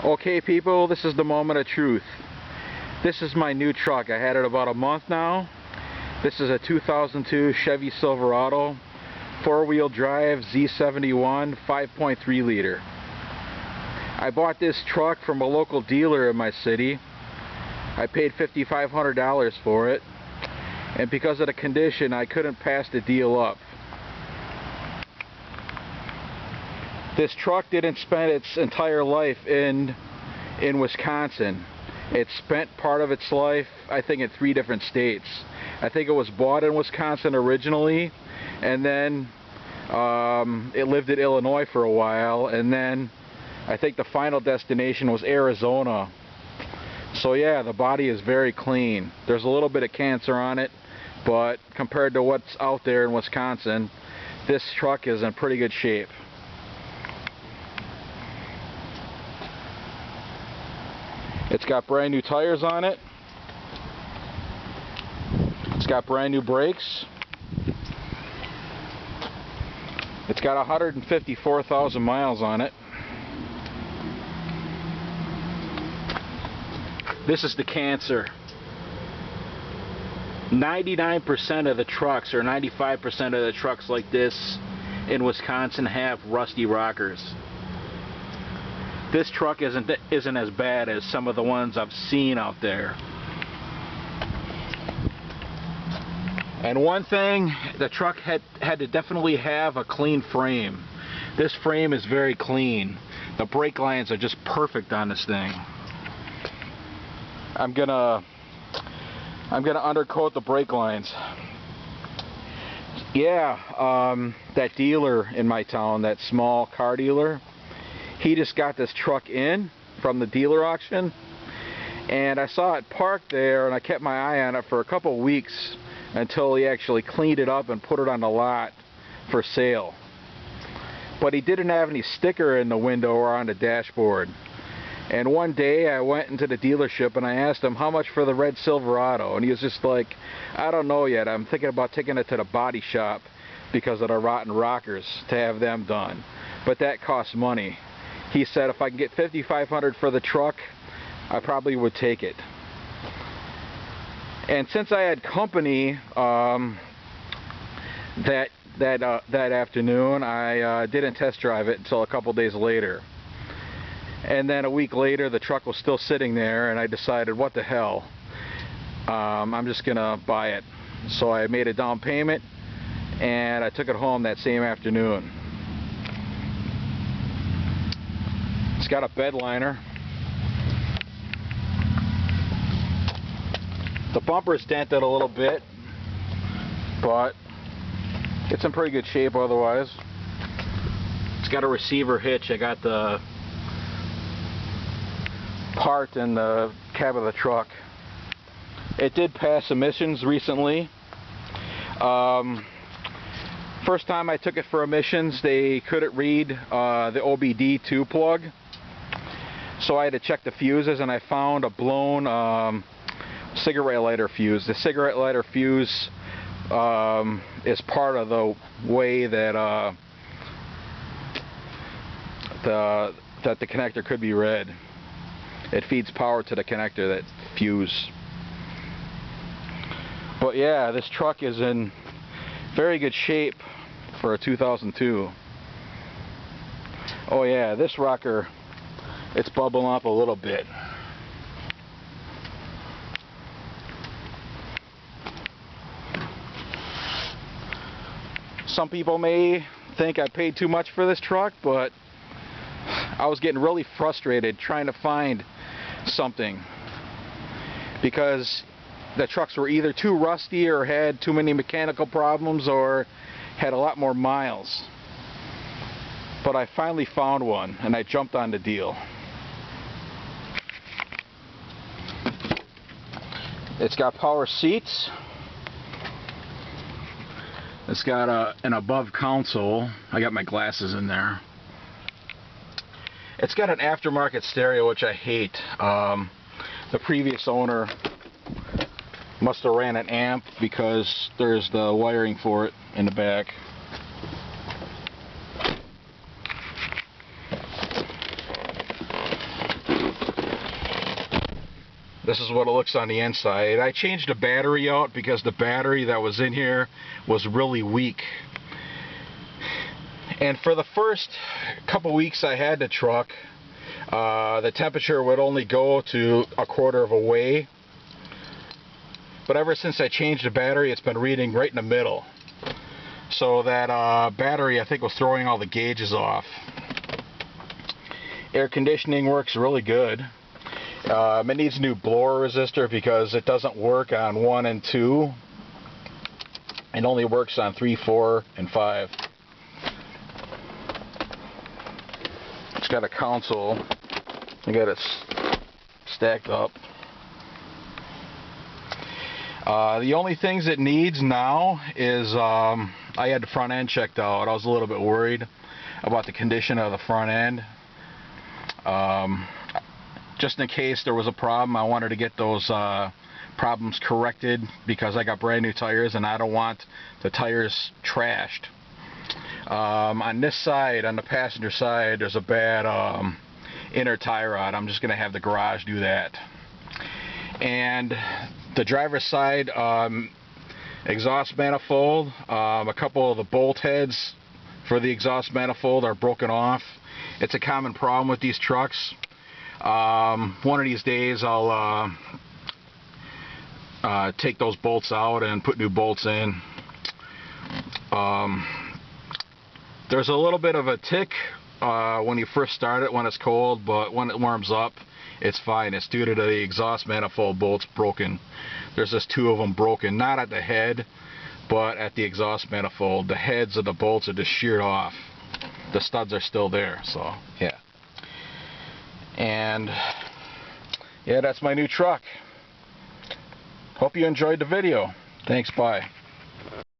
Okay people, this is the moment of truth. This is my new truck. I had it about a month now. This is a 2002 Chevy Silverado, 4-wheel drive Z71, 5.3 liter. I bought this truck from a local dealer in my city. I paid $5,500 for it, and because of the condition I couldn't pass the deal up. This truck didn't spend its entire life in Wisconsin. It spent part of its life, I think, in 3 different states. I think it was bought in Wisconsin originally, and then it lived in Illinois for a while, and then I think the final destination was Arizona. So yeah, the body is very clean. There's a little bit of cancer on it, but compared to what's out there in Wisconsin, this truck is in pretty good shape. It's got brand new tires on it. It's got brand new brakes. It's got 154,000 miles on it. This is the cancer. 99% of the trucks, or 95% of the trucks like this in Wisconsin have rusty rockers. This truck isn't as bad as some of the ones I've seen out there. And one thing, the truck had to definitely have a clean frame. This frame is very clean. The brake lines are just perfect on this thing. I'm gonna undercoat the brake lines. Yeah, that dealer in my town, that small car dealer, he just got this truck in from the dealer auction, and I saw it parked there, and I kept my eye on it for a couple of weeks until he actually cleaned it up and put it on the lot for sale. But he didn't have any sticker in the window or on the dashboard. And one day I went into the dealership and I asked him how much for the red Silverado, and he was just like, I don't know yet, I'm thinking about taking it to the body shop because of the rotten rockers to have them done, but that costs money. He said if I can get $5,500 for the truck, I probably would take it. And since I had company that afternoon, I didn't test drive it until a couple days later. And then a week later, the truck was still sitting there, and I decided, what the hell, I'm just gonna buy it. So I made a down payment, and I took it home that same afternoon. It's got a bed liner. The bumper's dented a little bit, but it's in pretty good shape otherwise. It's got a receiver hitch. I got the part in the cab of the truck. It did pass emissions recently. First time I took it for emissions, they couldn't read the OBD2 plug. So I had to check the fuses, and I found a blown cigarette lighter fuse. The cigarette lighter fuse is part of the way that the connector could be read. It feeds power to the connector, that fuse. But yeah, this truck is in very good shape for a 2002. Oh yeah, this rocker, it's bubbling up a little bit. Some people may think I paid too much for this truck, but I was getting really frustrated trying to find something because the trucks were either too rusty or had too many mechanical problems or had a lot more miles. But I finally found one, and I jumped on the deal. It's got power seats. It's got an above console. I got my glasses in there. It's got an aftermarket stereo, which I hate. The previous owner must have ran an amp because there's the wiring for it in the back. This is what it looks on the inside. I changed the battery out because the battery that was in here was really weak. And for the first couple weeks I had the truck, the temperature would only go to 1/4 of a way. But ever since I changed the battery, it's been reading right in the middle. So that battery, I think, was throwing all the gauges off. Air conditioning works really good. It needs a new blower resistor because it doesn't work on 1 and 2. It only works on 3, 4, and 5. It's got a console. I got it stacked up. The only things it needs now is I had the front end checked out. I was a little bit worried about the condition of the front end. Just in case there was a problem, I wanted to get those problems corrected because I got brand new tires and I don't want the tires trashed. On this side, on the passenger side, there's a bad inner tie rod. I'm just going to have the garage do that. And the driver's side exhaust manifold, a couple of the bolt heads for the exhaust manifold are broken off. It's a common problem with these trucks. One of these days I'll take those bolts out and put new bolts in. There's a little bit of a tick when you first start it when it's cold, but when it warms up it's fine. It's due to the exhaust manifold bolts broken. There's just 2 of them broken, not at the head but at the exhaust manifold. The heads of the bolts are just sheared off. The studs are still there, so yeah. And yeah, that's my new truck. Hope you enjoyed the video. Thanks, bye.